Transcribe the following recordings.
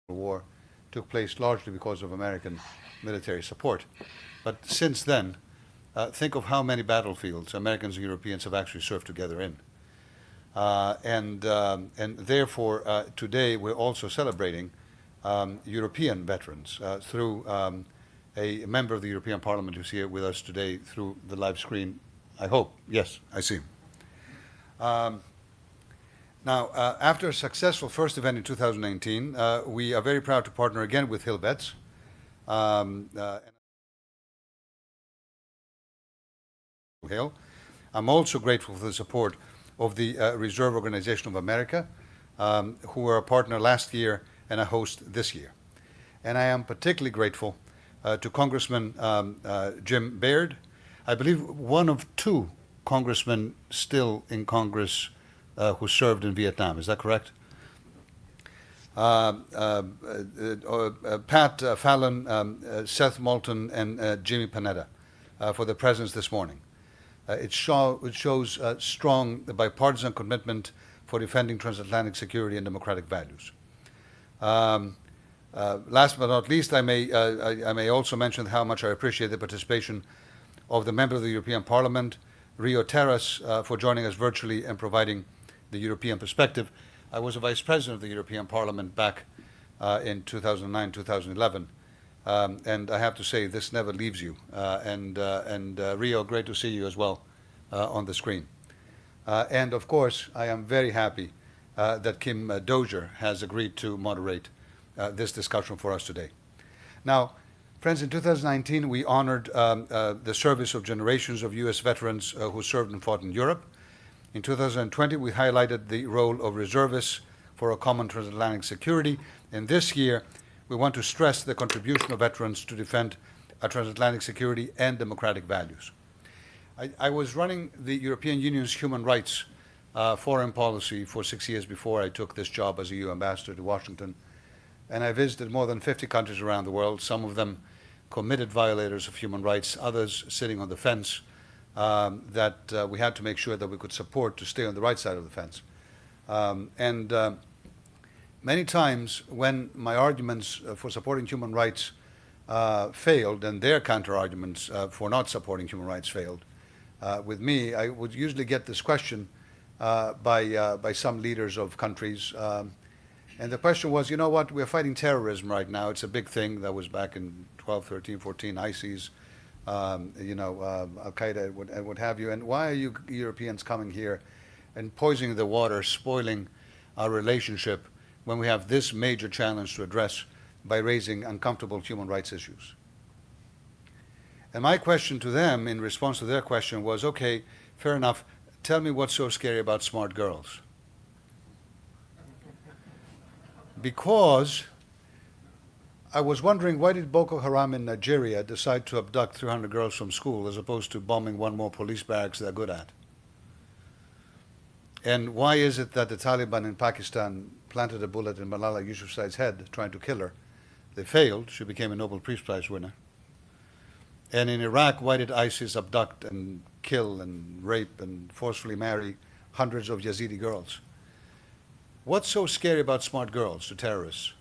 war took place largely because of American military support. But since then, think of how many battlefields Americans and Europeans have actually served together in. And therefore, today we're also celebrating European veterans through a member of the European Parliament who's here with us today through the live screen. I hope. Yes, I see him. Now, after a successful first event in 2019, we are very proud to partner again with HillVets. I'm also grateful for the support of the Reserve Organization of America, who were a partner last year and a host this year. And I am particularly grateful to Congressman Jim Baird, I believe one of two congressmen still in Congress who served in Vietnam. Is that correct? Pat Fallon, Seth Moulton, and Jimmy Panetta for their presence this morning. It shows strong bipartisan commitment for defending transatlantic security and democratic values. Last but not least, I may also mention how much I appreciate the participation of the member of the European Parliament, Rio Terras, for joining us virtually and providing the European perspective. I was a vice president of the European Parliament back in 2009, 2011. And I have to say, this never leaves you. Rio, great to see you as well on the screen. And of course, I am very happy that Kim Dozier has agreed to moderate this discussion for us today. Now, friends, in 2019, we honored the service of generations of U.S. veterans who served and fought in Europe. In 2020, we highlighted the role of reservists for a common transatlantic security. And this year, we want to stress the contribution of veterans to defend our transatlantic security and democratic values. I was running the European Union's human rights foreign policy for 6 years before I took this job as EU ambassador to Washington. And I visited more than 50 countries around the world, some of them committed violators of human rights, others sitting on the fence that we had to make sure that we could support to stay on the right side of the fence. Many times when my arguments for supporting human rights failed and their counter-arguments for not supporting human rights failed, with me, I would usually get this question by some leaders of countries. And the question was, you know what, we're fighting terrorism right now. It's a big thing. That was back in 12, 13, 14, ISIS, Al-Qaeda and what have you. And why are you Europeans coming here and poisoning the water, spoiling our relationship when we have this major challenge to address by raising uncomfortable human rights issues? And my question to them in response to their question was, okay, fair enough, tell me what's so scary about smart girls. Because I was wondering, why did Boko Haram in Nigeria decide to abduct 300 girls from school as opposed to bombing one more police barracks they're good at? And why is it that the Taliban in Pakistan planted a bullet in Malala Yousafzai's head trying to kill her? They failed. She became a Nobel Peace Prize winner. And in Iraq, why did ISIS abduct and kill and rape and forcefully marry hundreds of Yazidi girls? What's so scary about smart girls to terrorists?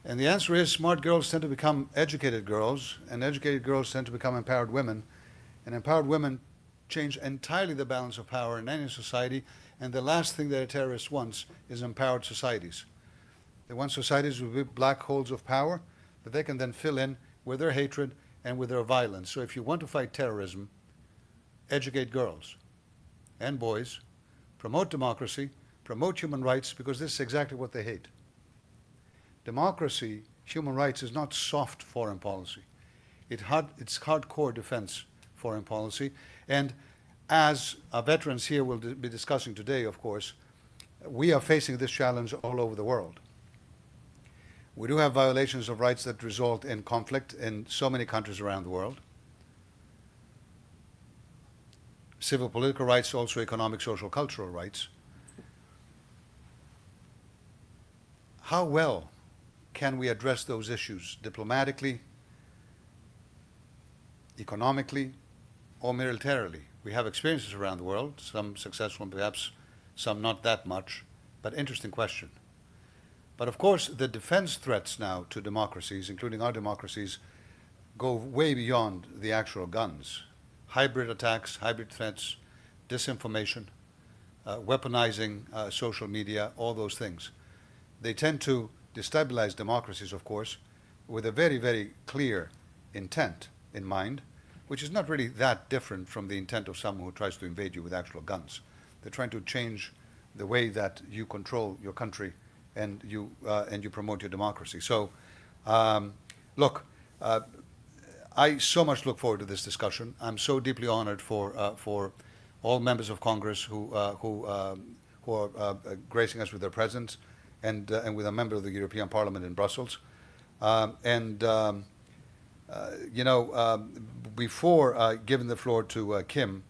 And the answer is smart girls tend to become educated girls, and educated girls tend to become empowered women. And empowered women change entirely the balance of power in any society. And the last thing that a terrorist wants is empowered societies. They want societies with black holes of power that they can then fill in with their hatred and with their violence. So if you want to fight terrorism, educate girls and boys, promote democracy, promote human rights, because this is exactly what they hate. Democracy, human rights, is not soft foreign policy. It's hardcore defense foreign policy. And as our veterans here will be discussing today, of course, we are facing this challenge all over the world. We do have violations of rights that result in conflict in so many countries around the world. Civil, political rights, also economic, social, cultural rights. How well can we address those issues diplomatically, economically, or militarily? We have experiences around the world, some successful and perhaps some not that much, but interesting question. But of course, the defense threats now to democracies, including our democracies, go way beyond the actual guns. Hybrid attacks, hybrid threats, disinformation, weaponizing social media, all those things. They tend to destabilize democracies, of course, with a very, very clear intent in mind, which is not really that different from the intent of someone who tries to invade you with actual guns. They're trying to change the way that you control your country and you promote your democracy. So, look, I so much look forward to this discussion. I'm so deeply honored for all members of Congress who are gracing us with their presence, and with a member of the European Parliament in Brussels. Before giving the floor to Kim,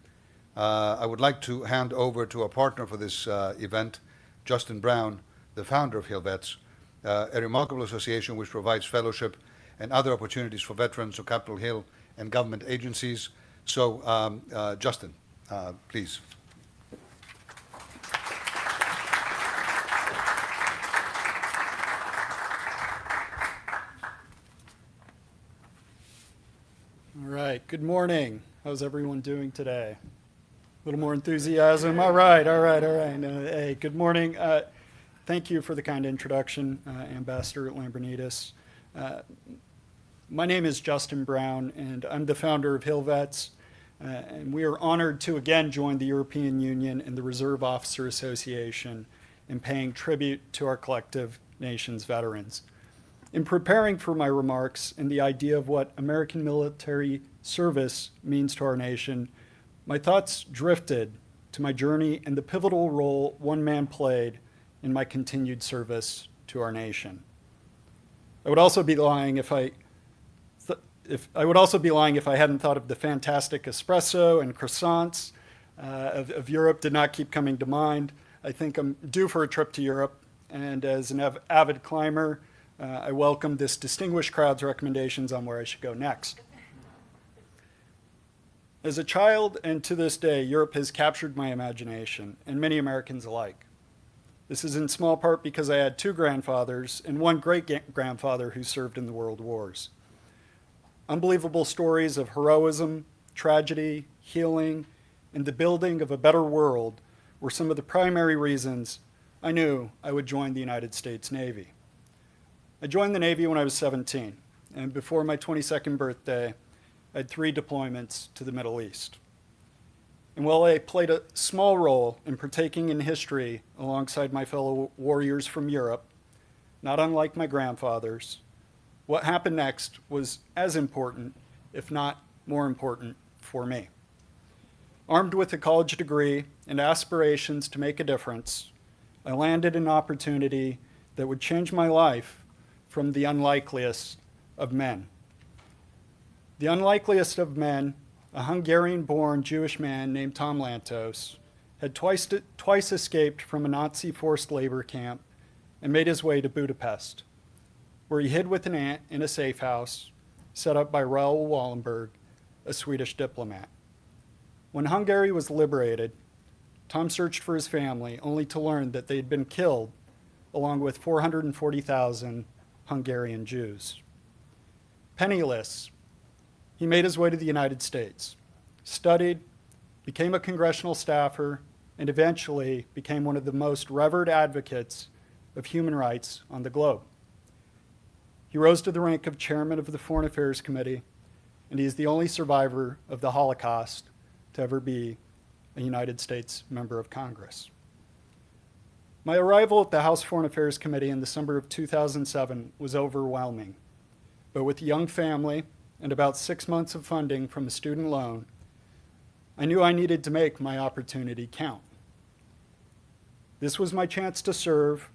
I would like to hand over to a partner for this event, Justin Brown, the founder of HillVets, a remarkable association which provides fellowship and other opportunities for veterans of Capitol Hill and government agencies. So, Justin, please. All right, good morning. How's everyone doing today? A little more enthusiasm? All right. Hey, good morning. Thank you for the kind introduction, Ambassador Lambrinidis. My name is Justin Brown, and I'm the founder of HillVets, and we are honored to again join the European Union and the Reserve Officer Association in paying tribute to our collective nation's veterans. In preparing for my remarks and the idea of what American military service means to our nation, my thoughts drifted to my journey and the pivotal role one man played in my continued service to our nation. I would also be lying if I hadn't thought of the fantastic espresso and croissants of Europe did not keep coming to mind. I think I'm due for a trip to Europe, and as an avid climber, I welcome this distinguished crowd's recommendations on where I should go next. As a child and to this day, Europe has captured my imagination, and many Americans alike. This is in small part because I had two grandfathers and one great-grandfather who served in the world wars. Unbelievable stories of heroism, tragedy, healing, and the building of a better world were some of the primary reasons I knew I would join the United States Navy. I joined the Navy when I was 17, and before my 22nd birthday, I had 3 deployments to the Middle East. And while I played a small role in partaking in history alongside my fellow warriors from Europe, not unlike my grandfathers, what happened next was as important, if not more important, for me. Armed with a college degree and aspirations to make a difference, I landed an opportunity that would change my life from the unlikeliest of men. The unlikeliest of men, a Hungarian-born Jewish man named Tom Lantos, had twice escaped from a Nazi forced labor camp and made his way to Budapest, where he hid with an aunt in a safe house set up by Raoul Wallenberg, a Swedish diplomat. When Hungary was liberated, Tom searched for his family, only to learn that they had been killed, along with 440,000 Hungarian Jews. Penniless, he made his way to the United States, studied, became a congressional staffer, and eventually became one of the most revered advocates of human rights on the globe. He rose to the rank of chairman of the Foreign Affairs Committee, and he is the only survivor of the Holocaust to ever be a United States member of Congress. My arrival at the House Foreign Affairs Committee in December of 2007 was overwhelming, but with a young family and about 6 months of funding from a student loan, I knew I needed to make my opportunity count. This was my chance to serve,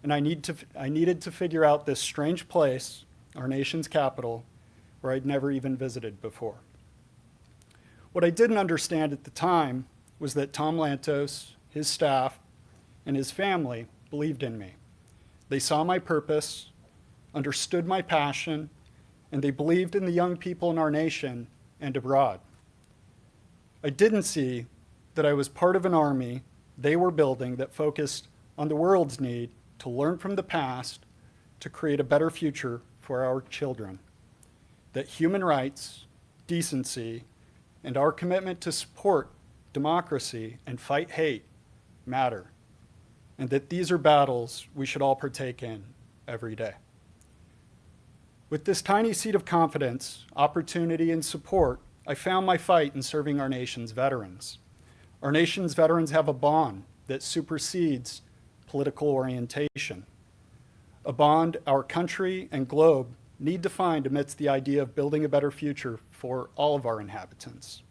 and I needed to figure out this strange place, our nation's capital, where I'd never even visited before. What I didn't understand at the time was that Tom Lantos, his staff, and his family believed in me. They saw my purpose, understood my passion, and they believed in the young people in our nation and abroad. I didn't see that I was part of an army they were building that focused on the world's need to learn from the past to create a better future for our children. That human rights, decency, and our commitment to support democracy and fight hate matter, and that these are battles we should all partake in every day. With this tiny seed of confidence, opportunity, and support, I found my fight in serving our nation's veterans. Our nation's veterans have a bond that supersedes political orientation, a bond our country and globe need to find amidst the idea of building a better future for all of our inhabitants.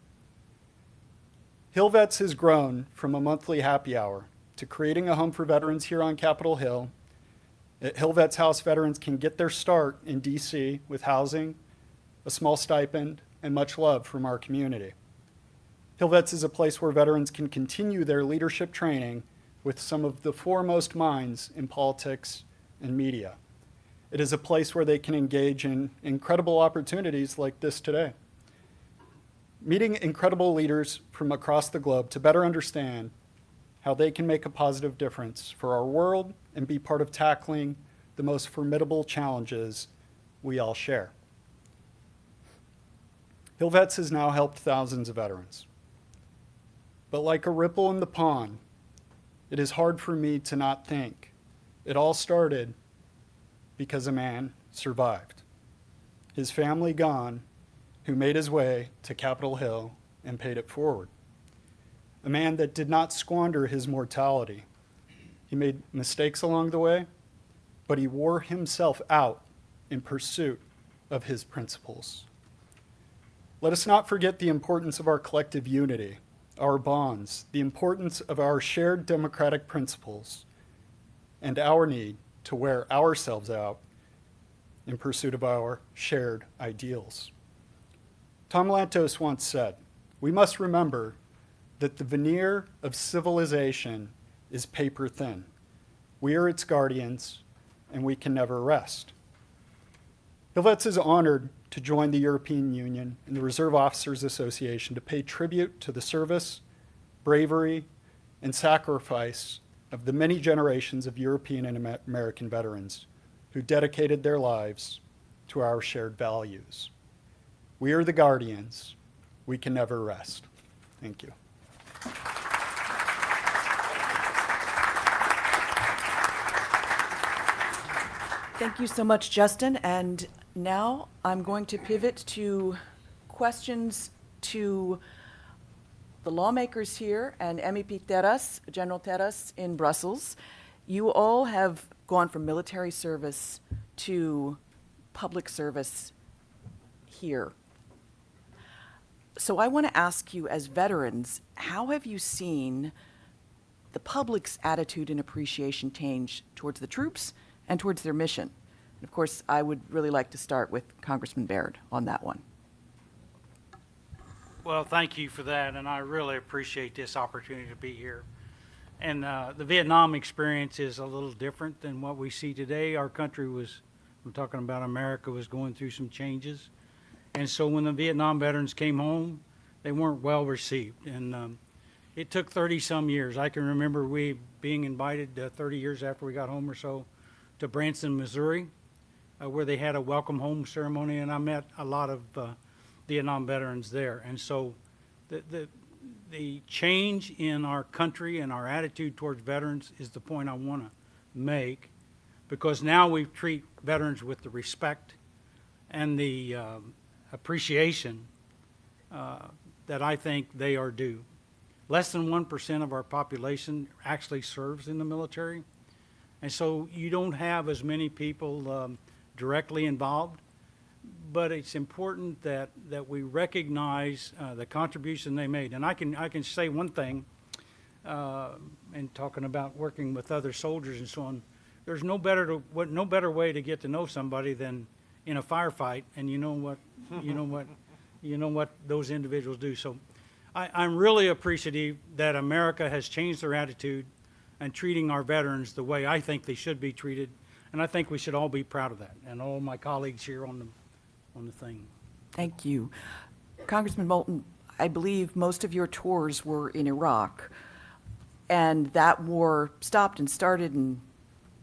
HillVets has grown from a monthly happy hour to creating a home for veterans here on Capitol Hill. At HillVets House, veterans can get their start in DC with housing, a small stipend, and much love from our community. HillVets is a place where veterans can continue their leadership training with some of the foremost minds in politics and media. It is a place where they can engage in incredible opportunities like this today. Meeting incredible leaders from across the globe to better understand how they can make a positive difference for our world and be part of tackling the most formidable challenges we all share. HillVets has now helped thousands of veterans. But like a ripple in the pond, it is hard for me to not think it all started because a man survived. His family gone, who made his way to Capitol Hill and paid it forward. A man that did not squander his mortality. He made mistakes along the way, but he wore himself out in pursuit of his principles. Let us not forget the importance of our collective unity, our bonds, the importance of our shared democratic principles, and our need to wear ourselves out in pursuit of our shared ideals. Tom Lantos once said, "We must remember that the veneer of civilization is paper thin. We are its guardians, and we can never rest." HillVets is honored to join the European Union and the Reserve Officers Association to pay tribute to the service, bravery, and sacrifice of the many generations of European and American veterans who dedicated their lives to our shared values. We are the guardians. We can never rest. Thank you. Thank you so much, Justin. And now I'm going to pivot to questions to the lawmakers here and MEP Terras, General Terras in Brussels. You all have gone from military service to public service here. So I want to ask you, as veterans, how have you seen the public's attitude and appreciation change towards the troops and towards their mission? And of course, I would really like to start with Congressman Baird on that one. Well, thank you for that, and I really appreciate this opportunity to be here. And the Vietnam experience is a little different than what we see today. Our country was, I'm talking about America, was going through some changes. And so when the Vietnam veterans came home, they weren't well received. And it took 30-some years. I can remember we being invited 30 years after we got home or so to Branson, Missouri, where they had a welcome home ceremony, and I met a lot of Vietnam veterans there. And so the change in our country and our attitude towards veterans is the point I want to make, because now we treat veterans with the respect and the appreciation that I think they are due. Less than 1% of our population actually serves in the military, and so you don't have as many people directly involved, but it's important that we recognize the contribution they made. And I can say one thing, in talking about working with other soldiers and so on, there's no better way to get to know somebody than in a firefight, and you know what those individuals do. So I'm really appreciative that America has changed their attitude and treating our veterans the way I think they should be treated, and I think we should all be proud of that, and all my colleagues here on the thing. Thank you. Congressman Moulton, I believe most of your tours were in Iraq, and that war stopped and started in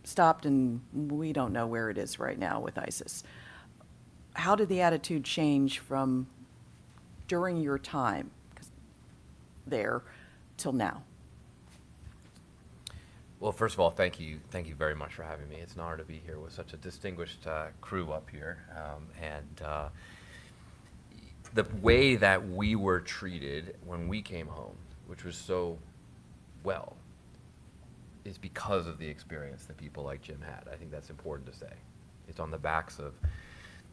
stopped, and we don't know where it is right now with ISIS. How did the attitude change from during your time there till now? Well, first of all, thank you very much for having me. It's an honor to be here with such a distinguished crew up here, the way that we were treated when we came home, which was so well, is because of the experience that people like Jim had. I think that's important to say. It's on the backs of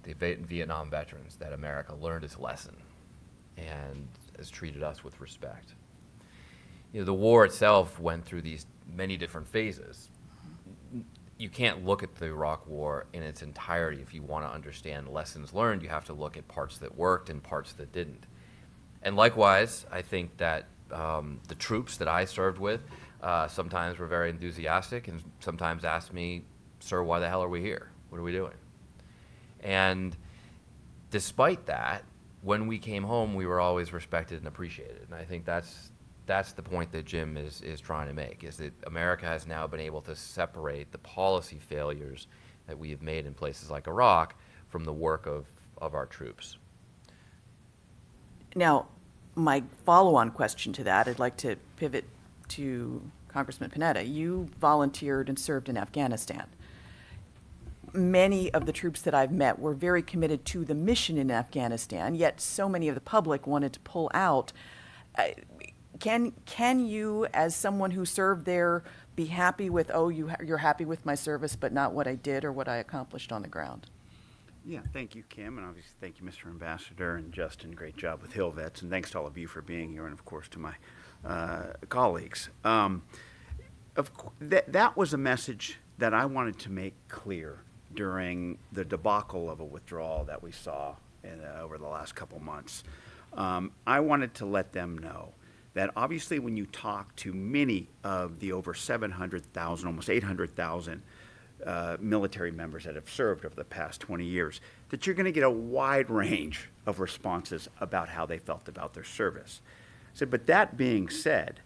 the Vietnam veterans that America learned its lesson and has treated us with respect. You know, the war itself went through these many different phases. You can't look at the Iraq War in its entirety if you want to understand lessons learned. You have to look at parts that worked and parts that didn't. And likewise, I think that the troops that I served with sometimes were very enthusiastic and sometimes asked me, "Sir, why the hell are we here? What are we doing?" And despite that, when we came home, we were always respected and appreciated. And I think that's the point that Jim is trying to make, is that America has now been able to separate the policy failures that we have made in places like Iraq from the work of our troops. Now, my follow-on question to that, I'd like to pivot to Congressman Panetta. You volunteered and served in Afghanistan. Many of the troops that I've met were very committed to the mission in Afghanistan, yet so many of the public wanted to pull out. Can you, as someone who served there, be happy with, you're happy with my service, but not what I did or what I accomplished on the ground? Yeah, thank you, Kim, and obviously thank you, Mr. Ambassador, and Justin. Great job with HillVets, and thanks to all of you for being here, and of course to my colleagues. That was a message that I wanted to make clear during the debacle of a withdrawal that we saw over the last couple months. I wanted to let them know that obviously when you talk to many of the over 700,000, almost 800,000 military members that have served over the past 20 years, that you're going to get a wide range of responses about how they felt about their service. I said, but that being said,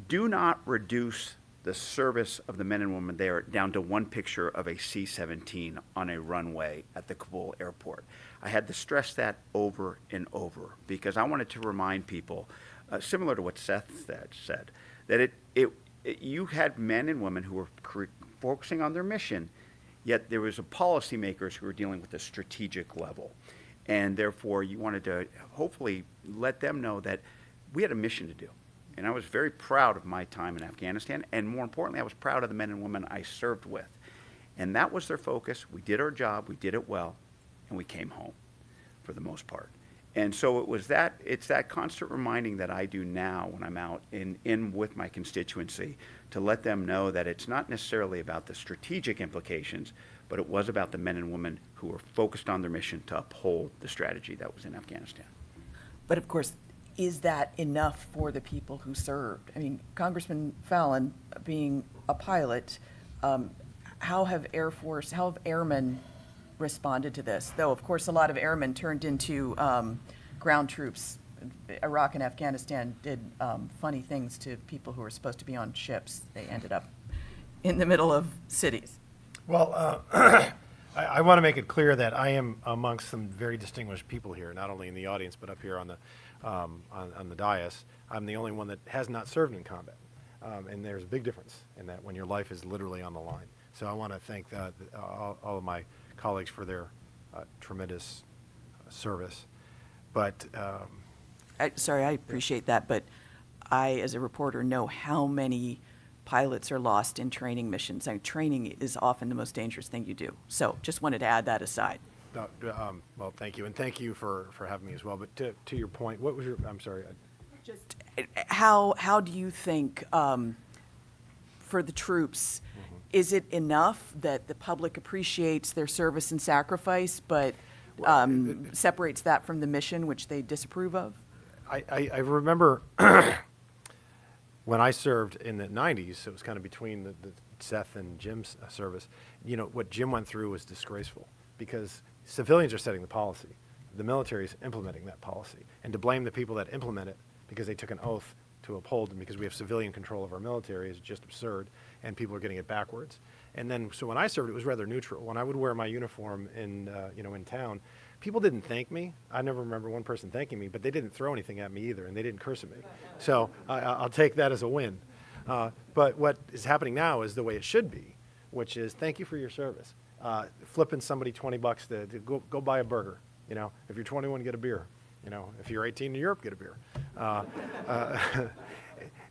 do not reduce the service of the men and women there down to one picture of a C-17 on a runway at the Kabul airport. I had to stress that over and over because I wanted to remind people, similar to what Seth said, that you had men and women who were focusing on their mission, yet there was policymakers who were dealing with a strategic level. And therefore, you wanted to hopefully let them know that we had a mission to do. And I was very proud of my time in Afghanistan, and more importantly, I was proud of the men and women I served with. And that was their focus. We did our job, we did it well, and we came home for the most part. And so it's that constant reminding that I do now when I'm out in with my constituency to let them know that it's not necessarily about the strategic implications, but it was about the men and women who were focused on their mission to uphold the strategy that was in Afghanistan. But of course, is that enough for the people who served? I mean, Congressman Fallon, being a pilot, how have airmen responded to this? Though, of course, a lot of airmen turned into ground troops. Iraq and Afghanistan did funny things to people who were supposed to be on ships. They ended up in the middle of cities. Well, I want to make it clear that I am amongst some very distinguished people here, not only in the audience, but up here on the dais. I'm the only one that has not served in combat. And there's a big difference in that when your life is literally on the line. So I want to thank all of my colleagues for their tremendous service. But I appreciate that, but I, as a reporter, know how many pilots are lost in training missions. I mean, training is often the most dangerous thing you do. So just wanted to add that aside. well, thank you, and thank you for having me as well. But to your point, what was your? I'm sorry. Just how do you think for the troops? Mm-hmm. Is it enough that the public appreciates their service and sacrifice, but separates that from the mission, which they disapprove of? I remember when I served in the 90s, it was kind of between the Seth and Jim's service. You know, what Jim went through was disgraceful because civilians are setting the policy. The military is implementing that policy. And to blame the people that implement it because they took an oath to uphold, and because we have civilian control of our military is just absurd, and people are getting it backwards. And then, so when I served, it was rather neutral. When I would wear my uniform in, in town, people didn't thank me. I never remember one person thanking me, but they didn't throw anything at me either, and they didn't curse at me. So I'll take that as a win. But what is happening now is the way it should be, which is thank you for your service. Flipping somebody $20 to go buy a burger. If you're 21, get a beer. If you're 18 in Europe, get a beer.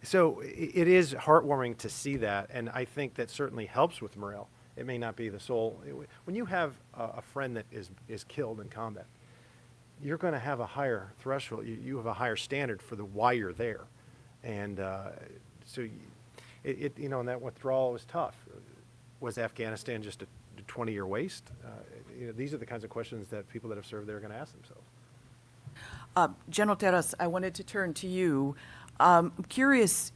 So it is heartwarming to see that, and I think that certainly helps with morale. It may not be the sole. When you have a friend that is killed in combat, you're going to have a higher threshold. You have a higher standard for the why you're there, and so and that withdrawal was tough. Was Afghanistan just a 20-year waste? These are the kinds of questions that people that have served there are going to ask themselves. General Terras, I wanted to turn to you. I'm curious,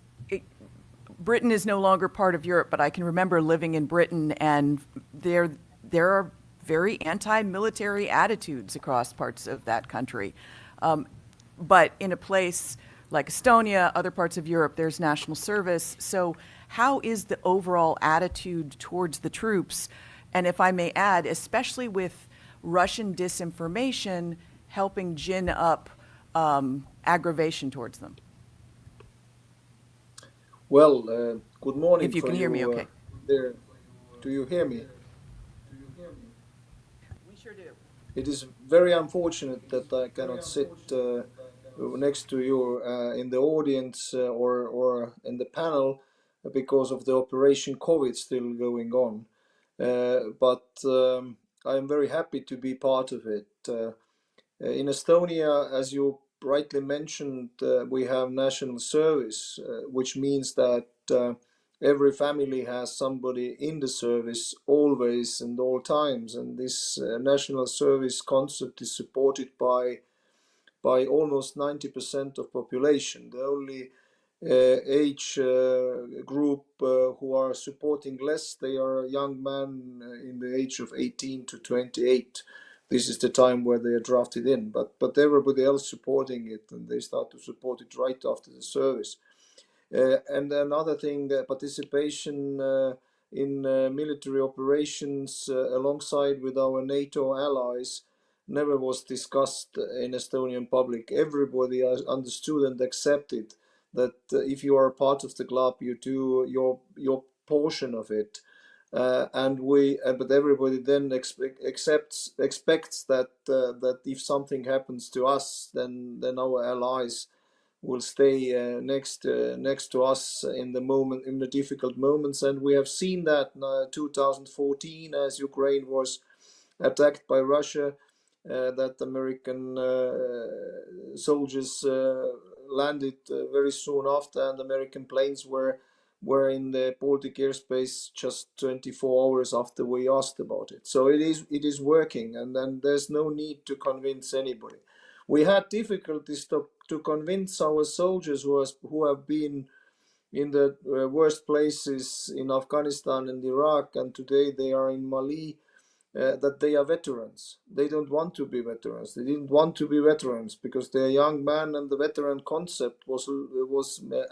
Britain is no longer part of Europe, but I can remember living in Britain, and there are very anti-military attitudes across parts of that country. But in a place like Estonia, other parts of Europe, there's national service. So how is the overall attitude towards the troops? And if I may add, especially with Russian disinformation helping gin up aggravation towards them? Well, good morning. If you can hear me okay. There. Do you hear me? We sure do. It is very unfortunate that I cannot sit next to you in the audience or in the panel because of the Operation COVID still going on. But I am very happy to be part of it. In Estonia, as you rightly mentioned, we have national service, which means that every family has somebody in the service always and all times. And this national service concept is supported by almost 90% of population. The only age group who are supporting less, they are young men in the age of 18 to 28. This is the time where they are drafted in, but everybody else supporting it, and they start to support it right after the service. And another thing, participation in military operations alongside with our NATO allies never was discussed in Estonian public. Everybody understood and accepted that if you are part of the club, you do your portion of it. But everybody then expects that if something happens to us, then our allies will stay next to us in the difficult moments. And we have seen that in 2014, as Ukraine was attacked by Russia, that American soldiers landed very soon after, and American planes were in the Baltic airspace just 24 hours after we asked about it. So it is working, and then there's no need to convince anybody. We had difficulties to convince our soldiers who have been in the worst places in Afghanistan and Iraq, and today they are in Mali, that they are veterans. They don't want to be veterans. They didn't want to be veterans because they're young men, and the veteran concept was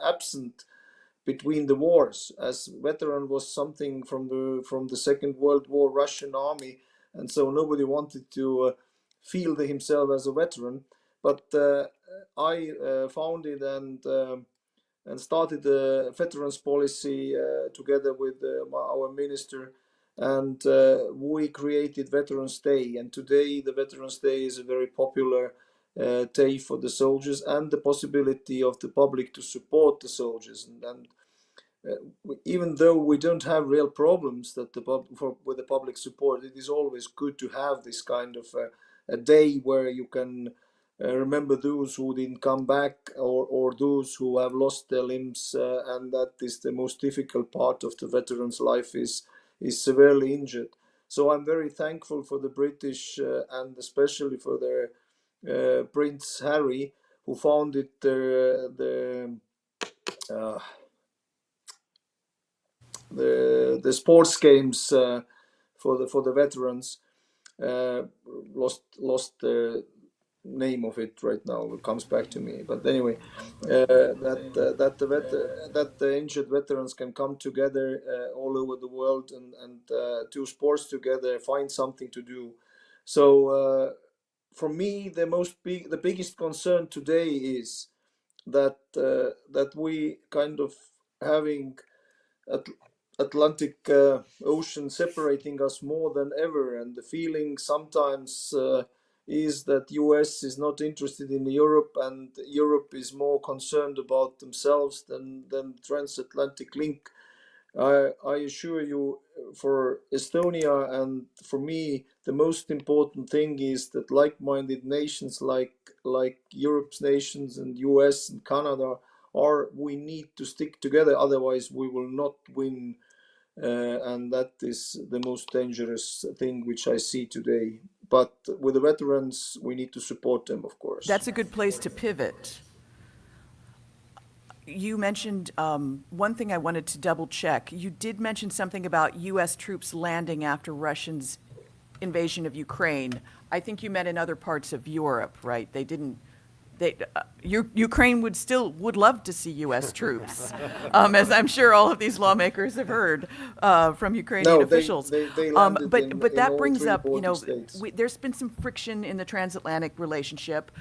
absent between the wars, as veteran was something from the Second World War Russian army, and so nobody wanted to feel himself as a veteran. But I founded and started the veterans policy together with our minister, and we created Veterans Day. And today the Veterans Day is a very popular day for the soldiers, and the possibility of the public to support the soldiers. And even though we don't have real problems with the public support, it is always good to have this kind of a day where you can remember those who didn't come back, or those who have lost their limbs, and that is the most difficult part of the veteran's life, is severely injured. So I'm very thankful for the British and especially for their Prince Harry, who founded the sports games for the veterans. Lost name of it right now. It comes back to me. But anyway, that the injured veterans can come together all over the world and do sports together, find something to do. So for me, the biggest concern today is that that we kind of having Atlantic Ocean separating us more than ever, and the feeling sometimes is that US is not interested in Europe, and Europe is more concerned about themselves than transatlantic link. I assure you, for Estonia and for me, the most important thing is that like-minded nations like Europe's nations and US and Canada we need to stick together, otherwise we will not win, and that is the most dangerous thing which I see today. But with the veterans, we need to support them, of course. That's a good place to pivot. You mentioned one thing I wanted to double check. You did mention something about U.S. troops landing after Russia's invasion of Ukraine. I think you meant in other parts of Europe, right? They didn't. Ukraine would love to see U.S. troops, as I'm sure all of these lawmakers have heard from Ukrainian officials. They landed but in that all brings three up, states. there's been some friction in the transatlantic relationship.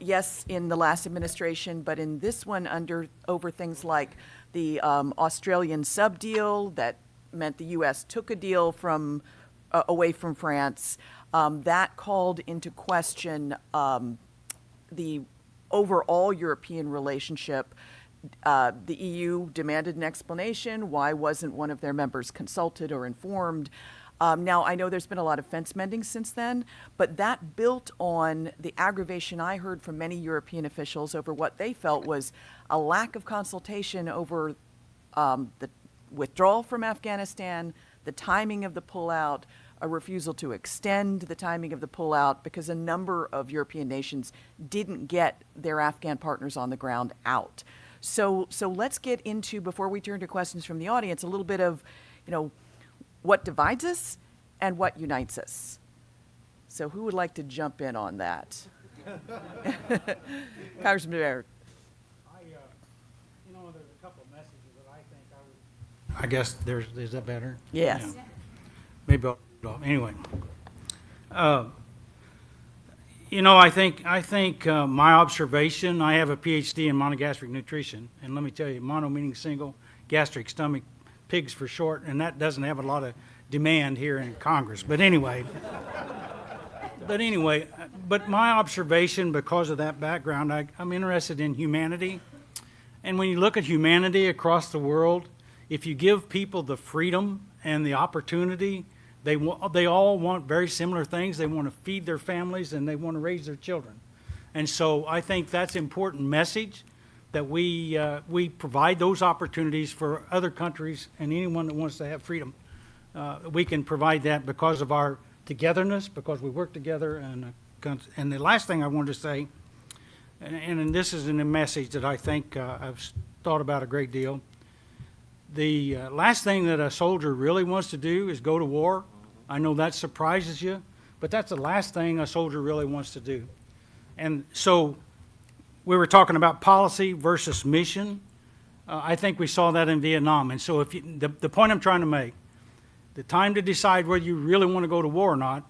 Yes, in the last administration, but in this one over things like the Australian sub deal that meant the U.S. took a deal from away from France. That called into question the overall European relationship. The EU demanded an explanation. Why wasn't one of their members consulted or informed? Now, I know there's been a lot of fence mending since then, but that built on the aggravation I heard from many European officials over what they felt was a lack of consultation over the withdrawal from Afghanistan, the timing of the pullout, a refusal to extend the timing of the pullout because a number of European nations didn't get their Afghan partners on the ground out. So let's get into, before we turn to questions from the audience, a little bit of, what divides us and what unites us. So who would like to jump in on that? Congressman Baird. There's a couple of messages that I think I guess is that better? Yes. Yeah. Maybe anyway. I think my observation, I have a PhD in monogastric nutrition, and let me tell you, mono meaning single, gastric, stomach, pigs for short, and that doesn't have a lot of demand here in Congress. But anyway, my observation, because of that background, I'm interested in humanity. And when you look at humanity across the world, if you give people the freedom and the opportunity, they all want very similar things. They want to feed their families and they want to raise their children. And so I think that's an important message, that we provide those opportunities for other countries and anyone that wants to have freedom. We can provide that because of our togetherness, because we work together. And the last thing I wanted to say, and this is a message that I think I've thought about a great deal. The last thing that a soldier really wants to do is go to war. I know that surprises you, but that's the last thing a soldier really wants to do. And so we were talking about policy versus mission. I think we saw that in Vietnam. And so the point I'm trying to make, the time to decide whether you really want to go to war or not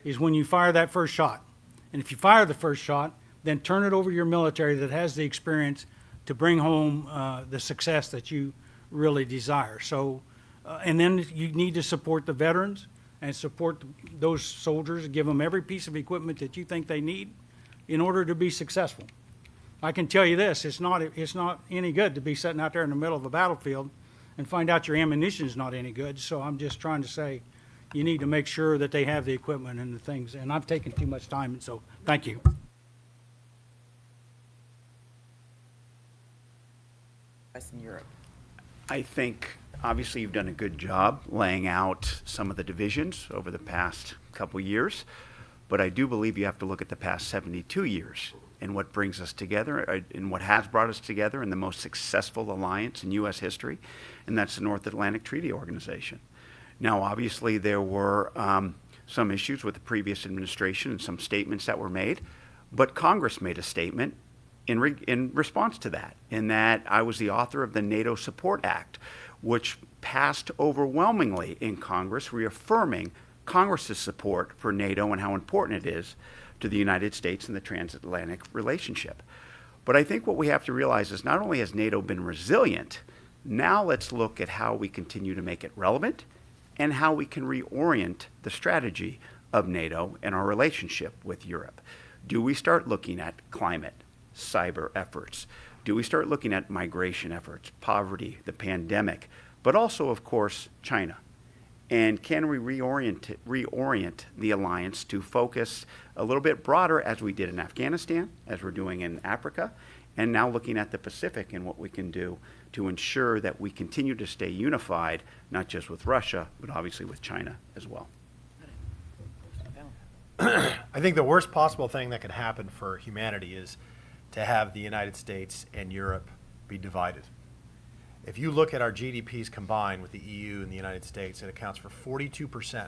is when you fire that first shot. And if you fire the first shot, then turn it over to your military that has the experience to bring home the success that you really desire. So, and then you need to support the veterans and support those soldiers, give them every piece of equipment that you think they need in order to be successful. I can tell you this, it's not any good to be sitting out there in the middle of a battlefield and find out your ammunition is not any good. So I'm just trying to say you need to make sure that they have the equipment and the things. And I've taken too much time, and so thank you. In Europe. I think, obviously, you've done a good job laying out some of the divisions over the past couple years, but I do believe you have to look at the past 72 years and what brings us together, and what has brought us together in the most successful alliance in U.S. history, and that's the North Atlantic Treaty Organization. Now, obviously, there were some issues with the previous administration and some statements that were made, But Congress made a statement in response to that, in that I was the author of the NATO Support Act, which passed overwhelmingly in Congress, reaffirming Congress's support for NATO and how important it is to the United States and the transatlantic relationship. But I think what we have to realize is not only has NATO been resilient, now let's look at how we continue to make it relevant and how we can reorient the strategy of NATO and our relationship with Europe. Do we start looking at climate, cyber efforts? Do we start looking at migration efforts, poverty, the pandemic, but also, of course, China? And can we reorient the alliance to focus a little bit broader, as we did in Afghanistan, as we're doing in Africa, and now looking at the Pacific and what we can do to ensure that we continue to stay unified, not just with Russia, but obviously with China as well. I think the worst possible thing that could happen for humanity is to have the United States and Europe be divided. If you look at our GDPs combined with the EU and the United States, it accounts for 42%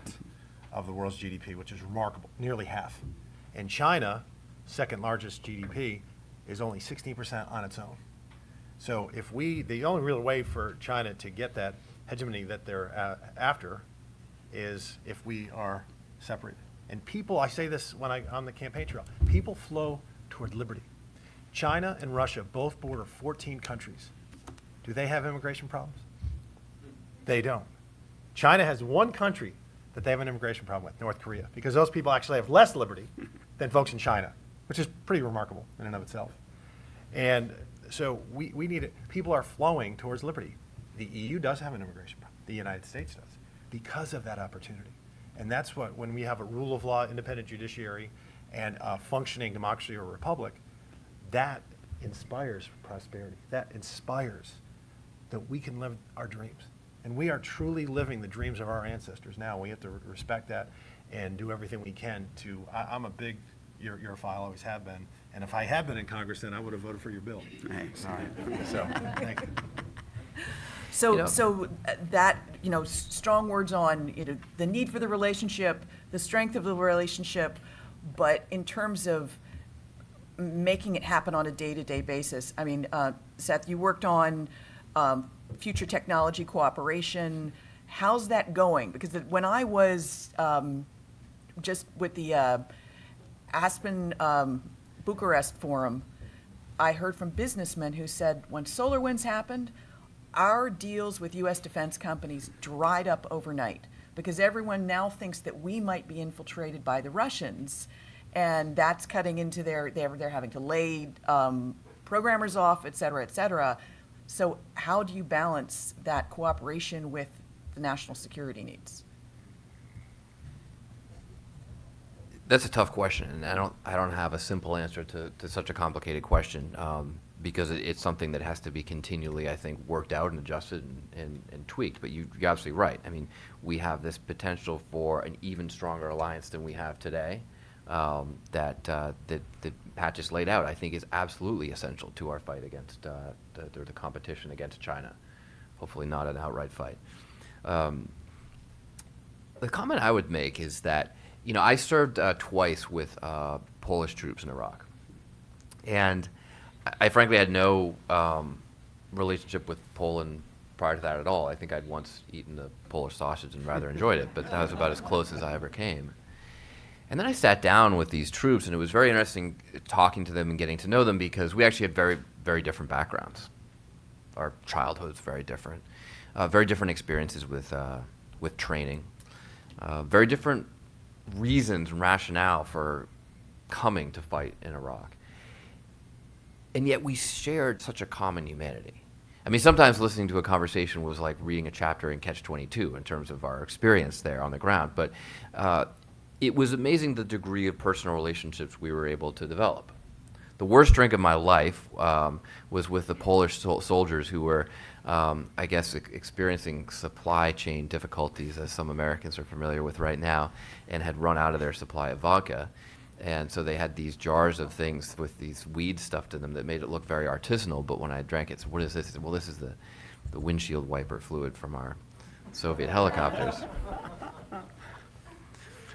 of the world's GDP, which is remarkable, nearly half. And China, second largest GDP, is only 16% on its own. So if the only real way for China to get that hegemony that they're after is if we are separated. And people, I say this when on the campaign trail, people flow toward liberty. China and Russia both border 14 countries. Do they have immigration problems? They don't. China has one country that they have an immigration problem with, North Korea, because those people actually have less liberty than folks in China, which is pretty remarkable in and of itself. And so we need it. People are flowing towards liberty. The EU does have an immigration problem. The United States does, because of that opportunity. And that's what, when we have a rule of law, independent judiciary, and a functioning democracy or republic, that inspires prosperity. That inspires that we can live our dreams. And we are truly living the dreams of our ancestors now. We have to respect that and do everything we can to, I'm a big Europhile, always have been. And if I had been in Congress, then I would have voted for your bill. Thanks. All right, so, thank you. So that, strong words on, the need for the relationship, the strength of the relationship, but in terms of making it happen on a day-to-day basis. I mean, Seth, you worked on future technology cooperation. How's that going? Because when I was just with the Aspen Bucharest Forum, I heard from businessmen who said when SolarWinds happened, our deals with U.S. defense companies dried up overnight because everyone now thinks that we might be infiltrated by the Russians, and that's cutting into they're having to lay programmers off, et cetera, et cetera. So how do you balance that cooperation with the national security needs? That's a tough question, and I don't have a simple answer to such a complicated question, because it's something that has to be continually, I think, worked out and adjusted and tweaked. But you're absolutely right. I mean, we have this potential for an even stronger alliance than we have today. That Pat just laid out, I think, is absolutely essential to our fight against the competition against China. Hopefully not an outright fight. The comment I would make is that, I served twice with Polish troops in Iraq. And I frankly had no relationship with Poland prior to that at all. I think I'd once eaten a Polish sausage and rather enjoyed it, but that was about as close as I ever came. And then I sat down with these troops, and it was very interesting talking to them and getting to know them because we actually had very, very different backgrounds. Our childhoods very different experiences with training, very different reasons and rationale for coming to fight in Iraq. And yet we shared such a common humanity. I mean, sometimes listening to a conversation was like reading a chapter in Catch-22 in terms of our experience there on the ground. But it was amazing the degree of personal relationships we were able to develop. The worst drink of my life was with the Polish soldiers who were, I guess, experiencing supply chain difficulties, as some Americans are familiar with right now, and had run out of their supply of vodka. And so they had these jars of things with these weeds stuffed in them that made it look very artisanal. But when I drank it, so what is this? I said, well, this is the windshield wiper fluid from our Soviet helicopters.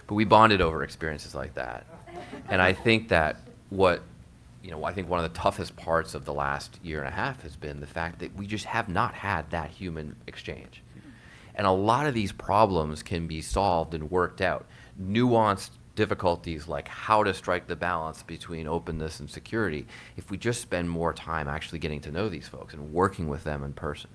But we bonded over experiences like that. And I think that what, I think one of the toughest parts of the last year and a half has been the fact that we just have not had that human exchange. And a lot of these problems can be solved and worked out. Nuanced difficulties like how to strike the balance between openness and security, if we just spend more time actually getting to know these folks and working with them in person.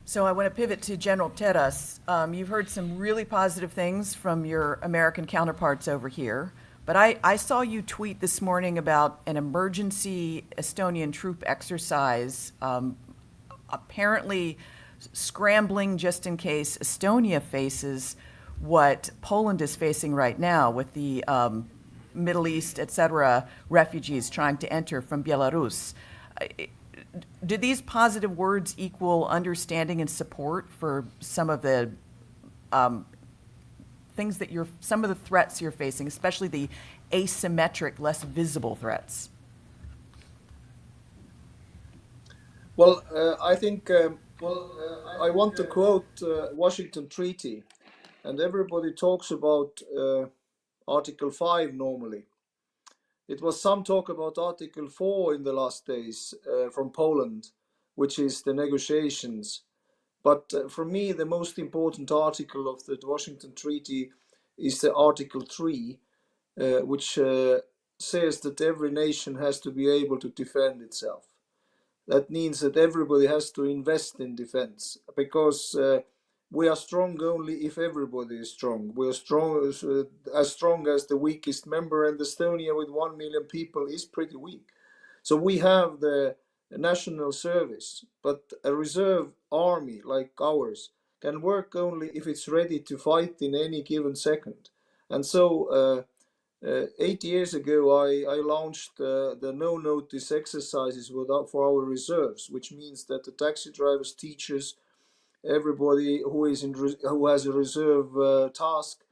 So I want to pivot to General Teras. You've heard some really positive things from your American counterparts over here, but I saw you tweet this morning about an emergency Estonian troop exercise, apparently scrambling just in case Estonia faces what Poland is facing right now with the Middle East, et cetera, refugees trying to enter from Belarus. Do these positive words equal understanding and support for some of the things that some of the threats you're facing, especially the asymmetric, less visible threats? Well, I think I want to quote Washington Treaty, and everybody talks about Article 5 normally. It was some talk about Article 4 in the last days from Poland, which is the negotiations. But for me, the most important article of the Washington Treaty is the Article 3, which says that every nation has to be able to defend itself. That means that everybody has to invest in defense, because we are strong only if everybody is strong. We are strong as the weakest member, and Estonia with 1 million people is pretty weak. So we have the national service, but a reserve army like ours can work only if it's ready to fight in any given second. And so 8 years ago, I launched the no-notice exercises for our reserves, which means that the taxi drivers, teachers, everybody who has a reserve task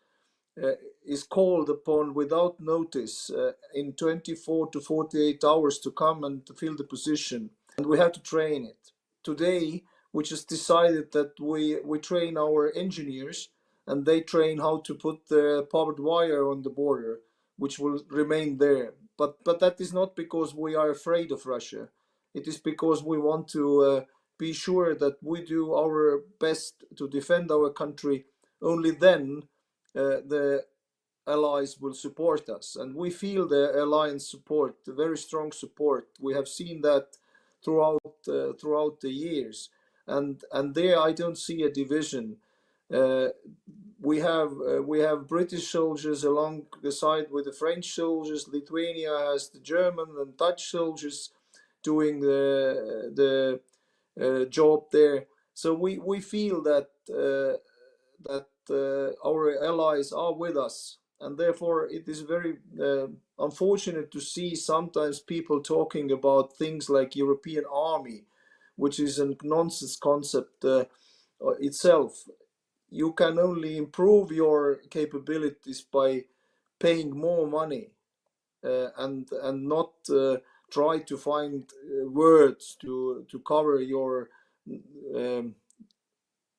is called upon without notice in 24 to 48 hours to come and to fill the position, and we have to train it. Today, we just decided that we train our engineers, and they train how to put the barbed wire on the border, which will remain there. But that is not because we are afraid of Russia. It is because we want to be sure that we do our best to defend our country. Only then the allies will support us. And we feel the alliance support, the very strong support. We have seen that throughout the years. And there I don't see a division. We have British soldiers along the side with the French soldiers. Lithuania has the German and Dutch soldiers doing the job there. So we feel that our allies are with us, and therefore it is very unfortunate to see sometimes people talking about things like European army, which is a nonsense concept itself. You can only improve your capabilities by paying more money and not try to find words to cover your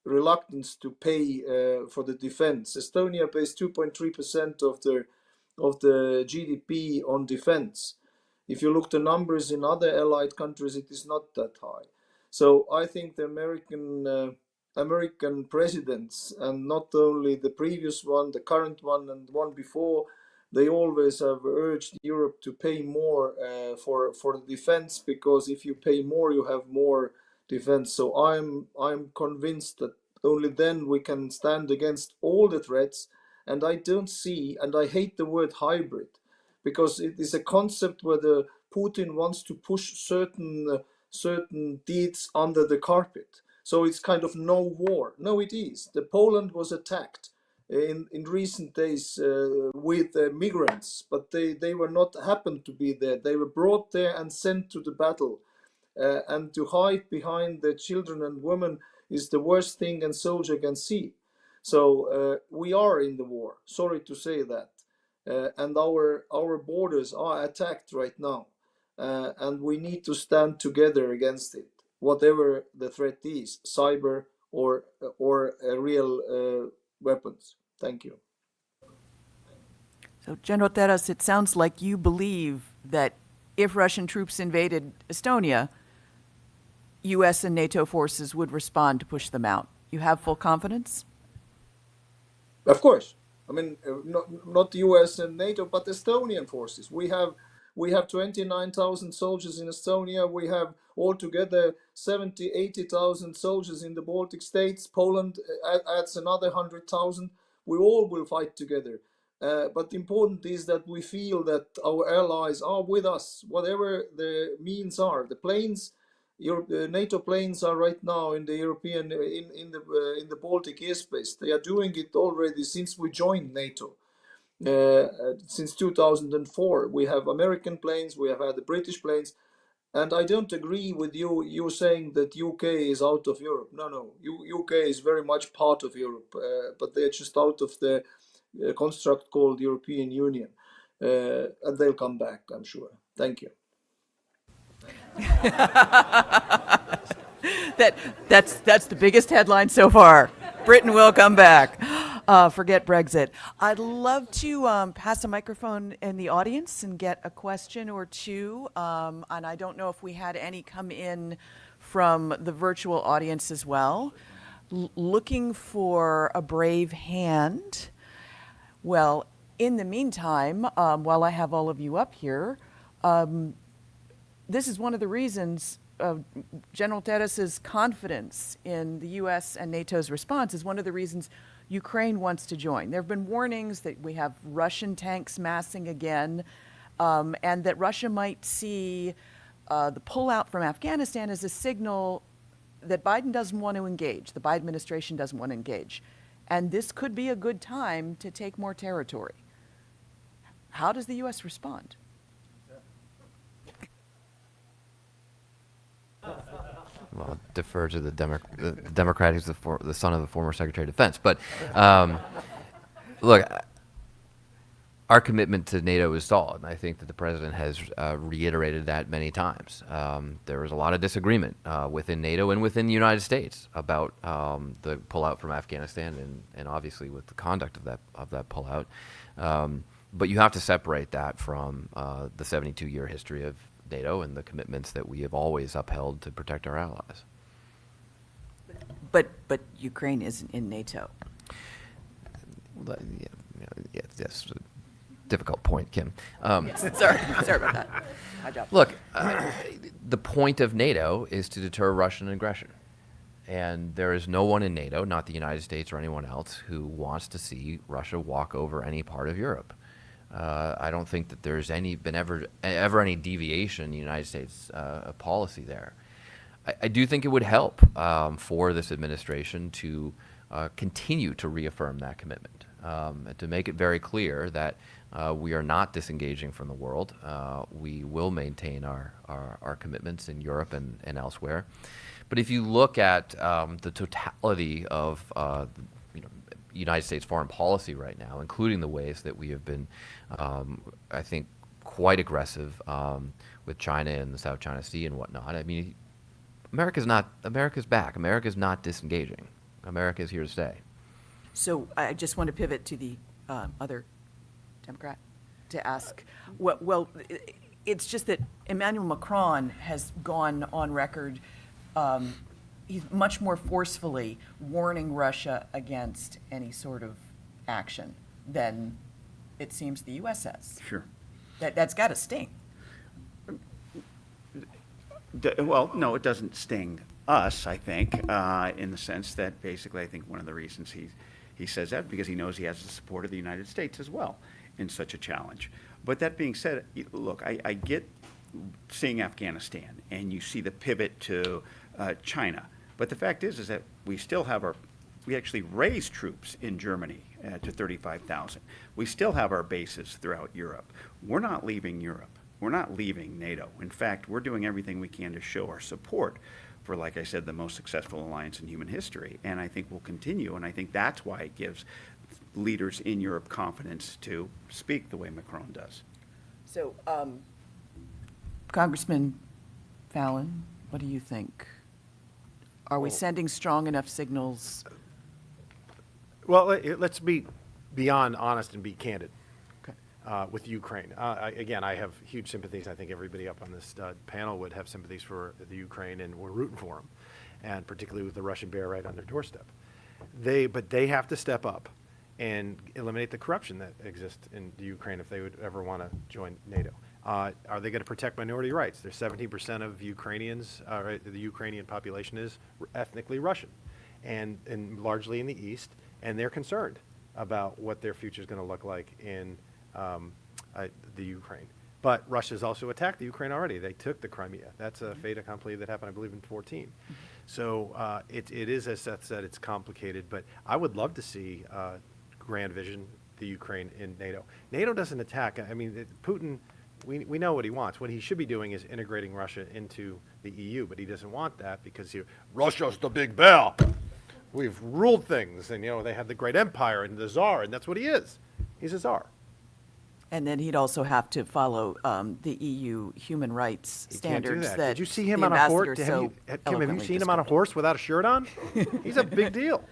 reluctance to pay for the defense. Estonia pays 2.3% of the GDP on defense. If you look the numbers in other allied countries, it is not that high. So I think the American presidents, and not only the previous one, the current one, and one before, they always have urged Europe to pay more for the defense, because if you pay more, you have more defense. So I'm convinced that only then we can stand against all the threats. And I don't see, and I hate the word hybrid, because it is a concept where the Putin wants to push certain deeds under the carpet. So it's kind of no war. No, it is. The Poland was attacked in recent days with migrants, but they were not happened to be there. They were brought there and sent to the battle. And to hide behind the children and women is the worst thing a soldier can see. So we are in the war. Sorry to say that. And our borders are attacked right now. And we need to stand together against it, whatever the threat is, cyber or real weapons. Thank you. So, General Teras, it sounds like you believe that if Russian troops invaded Estonia, U.S. and NATO forces would respond to push them out. You have full confidence? Of course. I mean, not the US and NATO, but Estonian forces. We have 29,000 soldiers in Estonia. We have altogether 70, 80,000 soldiers in the Baltic states. Poland adds another 100,000. We all will fight together. But the important is that we feel that our allies are with us, whatever the means are. The planes, NATO planes are right now in the European in the Baltic airspace. They are doing it already since we joined NATO. Since 2004, we have American planes, we have had the British planes, and I don't agree with you. You saying that UK is out of Europe. No. UK is very much part of Europe, but they're just out of the construct called European Union, and they'll come back, I'm sure. Thank you. That's the biggest headline so far. Britain will come back. Forget Brexit. I'd love to pass a microphone in the audience and get a question or two. And I don't know if we had any come in from the virtual audience as well. Looking for a brave hand. Well, in the meantime, while I have all of you up here, this is one of the reasons General Teras's confidence in the U.S. and NATO's response is one of the reasons Ukraine wants to join. There have been warnings that we have Russian tanks massing again, and that Russia might see the pullout from Afghanistan as a signal that Biden doesn't want to engage, the Biden administration doesn't want to engage. And this could be a good time to take more territory. How does the U.S. respond? Well, defer to the Democrat who's the son of the former Secretary of Defense. But look, our commitment to NATO is solid, and I think that the president has reiterated that many times. There was a lot of disagreement within NATO and within the United States about the pullout from Afghanistan, and obviously with the conduct of that pullout. But you have to separate that from the 72-year history of NATO and the commitments that we have always upheld to protect our allies. But Ukraine isn't in NATO. Yes, difficult point, Kim. Sorry about that. My job. Look, the point of NATO is to deter Russian aggression. And there is no one in NATO, not the United States or anyone else, who wants to see Russia walk over any part of Europe. I don't think that there's been ever any deviation in the United States policy there. I do think it would help for this administration to continue to reaffirm that commitment, to make it very clear that we are not disengaging from the world. We will maintain our commitments in Europe and elsewhere. But if you look at the totality of United States foreign policy right now, including the ways that we have been, I think, quite aggressive with China and the South China Sea and whatnot. I mean, America's back. America's not disengaging. America is here to stay. So I just want to pivot to the other Democrat to ask, well, it's just that Emmanuel Macron has gone on record he's much more forcefully warning Russia against any sort of action than it seems the U.S. has. Sure. That's got to sting. Well, no, it doesn't sting us, I think, in the sense that basically I think one of the reasons he says that because he knows he has the support of the United States as well in such a challenge. But that being said, look, I get seeing Afghanistan and you see the pivot to China. But the fact is that we still have we actually raised troops in Germany to 35,000. We still have our bases throughout Europe. We're not leaving Europe. We're not leaving NATO. In fact, we're doing everything we can to show our support for, like I said, the most successful alliance in human history. And I think we'll continue. And I think that's why it gives leaders in Europe confidence to speak the way Macron does. So, Congressman Fallon, what do you think? Are we sending strong enough signals? Well, let's be beyond honest and be candid. Okay. with Ukraine. Again, I have huge sympathies. I think everybody up on this panel would have sympathies for the Ukraine, and we're rooting for them, and particularly with the Russian bear right on their doorstep. But they have to step up and eliminate the corruption that exists in the Ukraine if they would ever want to join NATO. Are they going to protect minority rights? There's 17% of Ukrainians, the Ukrainian population is ethnically Russian, and largely in the East, and they're concerned about what their future is going to look like in the Ukraine. But Russia's also attacked the Ukraine already. They took the Crimea. That's a fait accompli that happened, I believe, in 14. So it is, as Seth said, it's complicated, but I would love to see grand vision, the Ukraine in NATO. NATO doesn't attack. I mean, Putin, we know what he wants. What he should be doing is integrating Russia into the EU, but he doesn't want that because Russia's the big bear. We've ruled things, and they have the great empire and the czar, and that's what he is. He's a czar. And then he'd also have to follow the EU human rights He can't do standards that. that Did you see him the on a horse? ambassador Have so you, Kim, have you eloquently seen him on a described. horse without a shirt on? He's a big deal.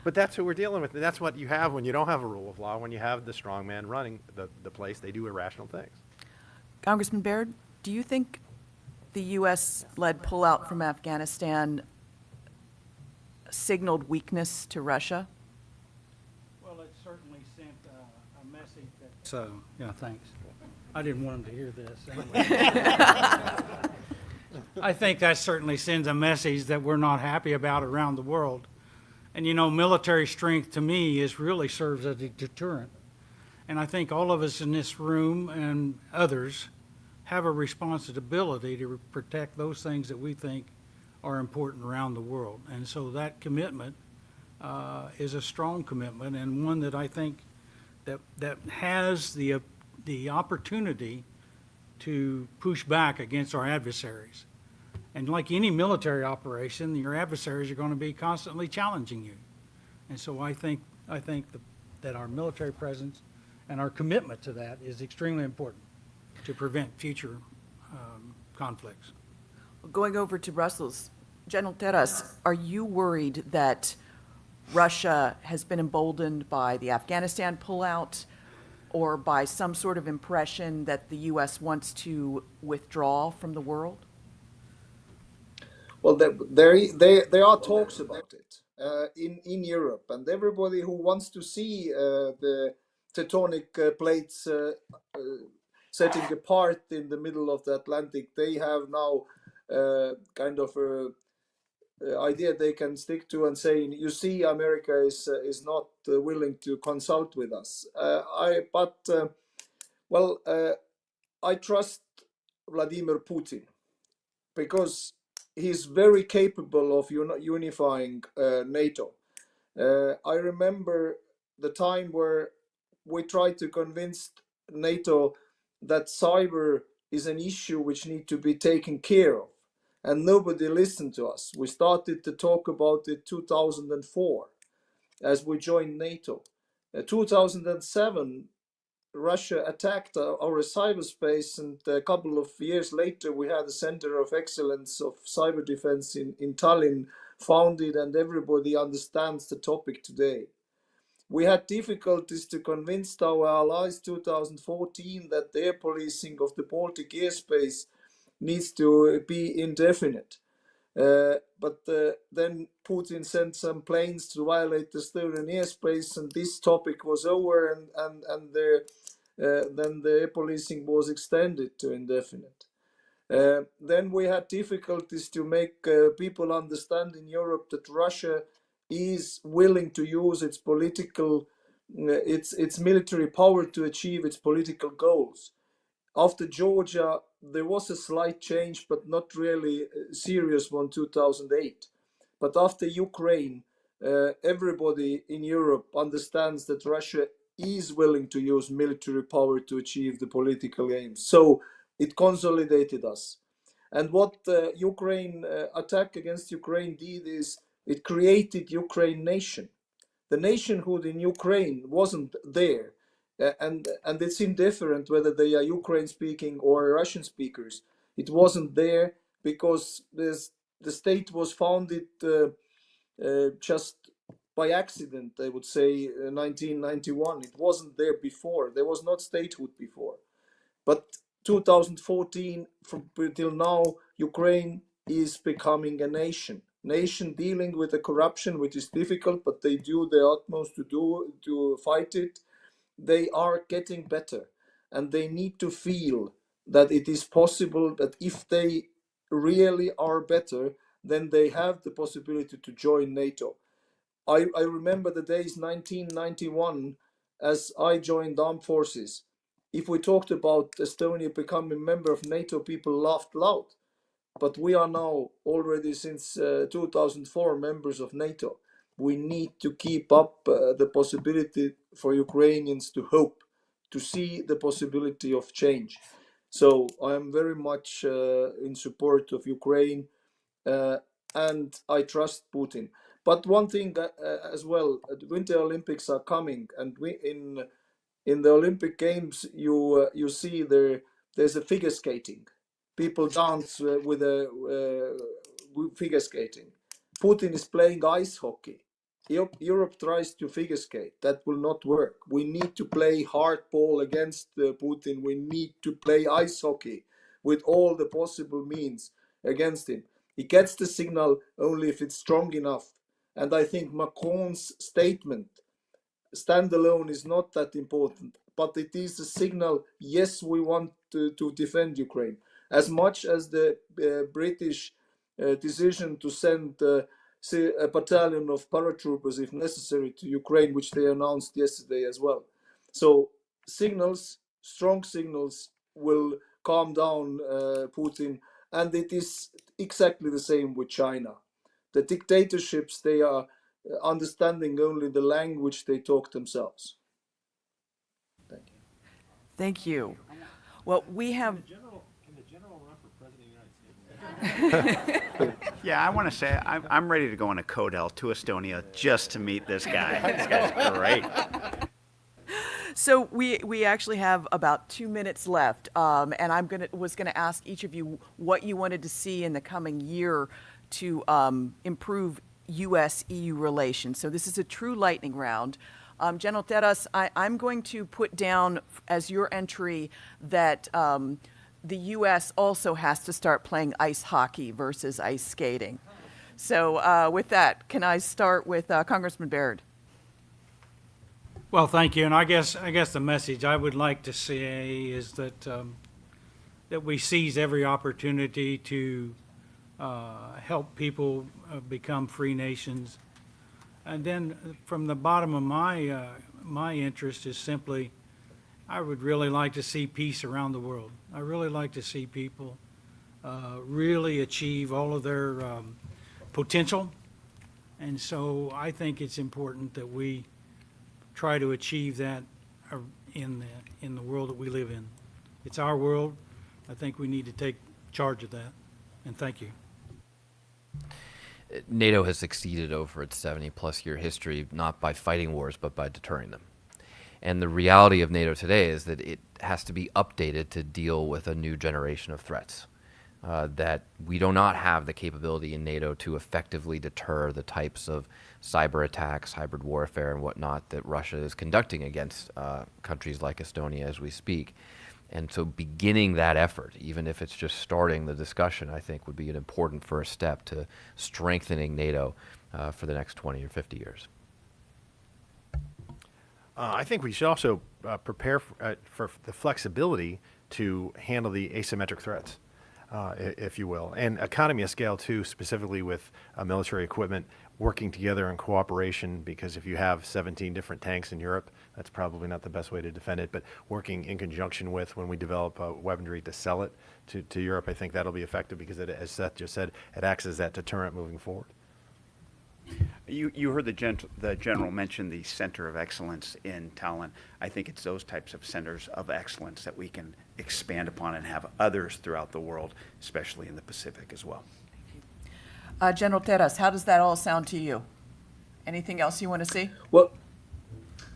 But that's what we're dealing with. And that's what you have when you don't have a rule of law, when you have the strong man running the place. They do irrational things. Congressman Baird, do you think the U.S.-led pullout from Afghanistan signaled weakness to Russia? Well, it certainly sent a message that. So, yeah, thanks. I didn't want him to hear this. Anyway. I think that certainly sends a message that we're not happy about around the world. And military strength to me really serves as a deterrent. And I think all of us in this room and others have a responsibility to protect those things that we think are important around the world. And so that commitment is a strong commitment, and one that I think that has the opportunity to push back against our adversaries. And like any military operation, your adversaries are going to be constantly challenging you. And so I think that our military presence and our commitment to that is extremely important to prevent future conflicts. Going over to Brussels, General Terras, are you worried that Russia has been emboldened by the Afghanistan pullout or by some sort of impression that the U.S. wants to withdraw from the world? Well, there are talks about it in Europe, and everybody who wants to see the tectonic plates setting apart in the middle of the Atlantic, they have now kind of a idea they can stick to and saying, you see, America is not willing to consult with us. I trust Vladimir Putin because he's very capable of unifying NATO. I remember the time where we tried to convince NATO that cyber is an issue which needs to be taken care of, and nobody listened to us. We started to talk about it 2004 as we joined NATO. 2007, Russia attacked our cyberspace, and a couple of years later we had a Center of Excellence of Cyber Defense in Tallinn founded, and everybody understands the topic today. We had difficulties to convince our allies 2014 that the air policing of the Baltic airspace needs to be indefinite. But then Putin sent some planes to violate the Estonian airspace, and this topic was over, and then the air policing was extended to indefinite. Then we had difficulties to make people understand in Europe that Russia is willing to use its its military power to achieve its political goals. After Georgia, there was a slight change, but not really a serious one, 2008. But after Ukraine, everybody in Europe understands that Russia is willing to use military power to achieve the political aims. So it consolidated us. And what the Ukraine attack against Ukraine did is it created Ukraine nation. The nationhood in Ukraine wasn't there. And it's indifferent whether they are Ukraine speaking or Russian speakers. It wasn't there because the state was founded just by accident, I would say, 1991. It wasn't there before. There was not statehood before. But 2014 from till now, Ukraine is becoming a nation dealing with the corruption, which is difficult, but they do their utmost to fight it. They are getting better, and they need to feel that it is possible, that if they really are better, then they have the possibility to join NATO. I remember the days 1991 as I joined armed forces. If we talked about Estonia becoming a member of NATO, people laughed loud. But we are now already since 2004 members of NATO. We need to keep up the possibility for Ukrainians to hope, to see the possibility of change. So I am very much in support of Ukraine, and I trust Putin. But one thing as well, the Winter Olympics are coming, and we in the Olympic Games you see there's a figure skating. People dance with figure skating. Putin is playing ice hockey. Europe tries to figure skate. That will not work. We need to play hardball against Putin. We need to play ice hockey with all the possible means against him. He gets the signal only if it's strong enough. And I think Macron's statement, standalone, is not that important, but it is a signal, yes, we want to defend Ukraine. As much as the British decision to send a battalion of paratroopers, if necessary, to Ukraine, which they announced yesterday as well. So signals, strong signals, will calm down Putin, and it is exactly the same with China. The dictatorships, they are understanding only the language they talk themselves. Thank you. Thank you. Well, we have. Can the general run for president of the United States? Yeah, I want to say I'm ready to go on a Codel to Estonia just to meet this guy. This guy's great. So we actually have about 2 minutes left, and was gonna ask each of you what you wanted to see in the coming year to improve U.S.-EU relations. So this is a true lightning round. General Teras, I'm going to put down as your entry that the U.S. also has to start playing ice hockey versus ice skating. So with that, can I start with Congressman Baird? Well, thank you. And I guess the message I would like to say is that that we seize every opportunity to help people become free nations. And then from the bottom of my interest is simply, I would really like to see peace around the world. I really like to see people really achieve all of their potential. And so I think it's important that we try to achieve that in the world that we live in. It's our world. I think we need to take charge of that. And thank you. NATO has succeeded over its 70-plus year history, not by fighting wars, but by deterring them. And the reality of NATO today is that it has to be updated to deal with a new generation of threats. That we do not have the capability in NATO to effectively deter the types of cyber attacks, hybrid warfare, and whatnot that Russia is conducting against countries like Estonia as we speak. And so beginning that effort, even if it's just starting the discussion, I think would be an important first step to strengthening NATO for the next 20 or 50 years. I think we should also prepare for the flexibility to handle the asymmetric threats, if you will, and economy of scale too, specifically with military equipment, working together in cooperation, because if you have 17 different tanks in Europe, that's probably not the best way to defend it, but working in conjunction with, when we develop weaponry to sell it to Europe, I think that'll be effective because, as Seth just said, it acts as that deterrent moving forward. You heard the general mention the Center of Excellence in Tallinn. I think it's those types of centers of excellence that we can expand upon and have others throughout the world, especially in the Pacific as well. General Teras, how does that all sound to you? Anything else you want to see?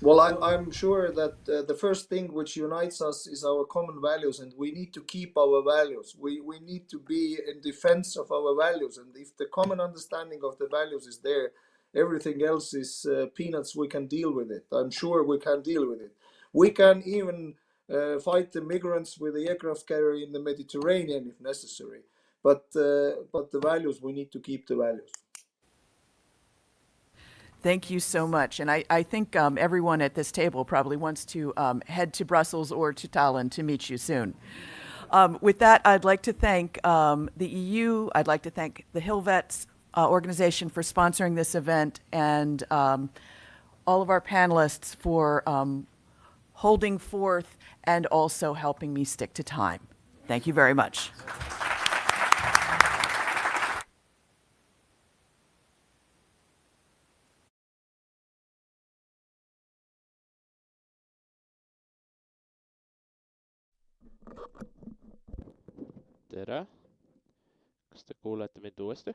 Well, I'm sure that the first thing which unites us is our common values, and we need to keep our values. We need to be in defense of our values, and if the common understanding of the values is there, everything else is peanuts. We can deal with it. I'm sure we can deal with it. We can even fight the migrants with the aircraft carrier in the Mediterranean if necessary. But the values, we need to keep the values. Thank you so much. And I think everyone at this table probably wants to head to Brussels or to Tallinn to meet you soon. With that, I'd like to thank the EU. I'd like to thank the HillVets organization for sponsoring this event, and all of our panelists for holding forth and also helping me stick to time. Thank you very much. tere, kas te kuulete mind uuesti?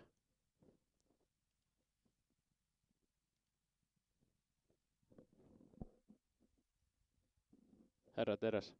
härra Teres.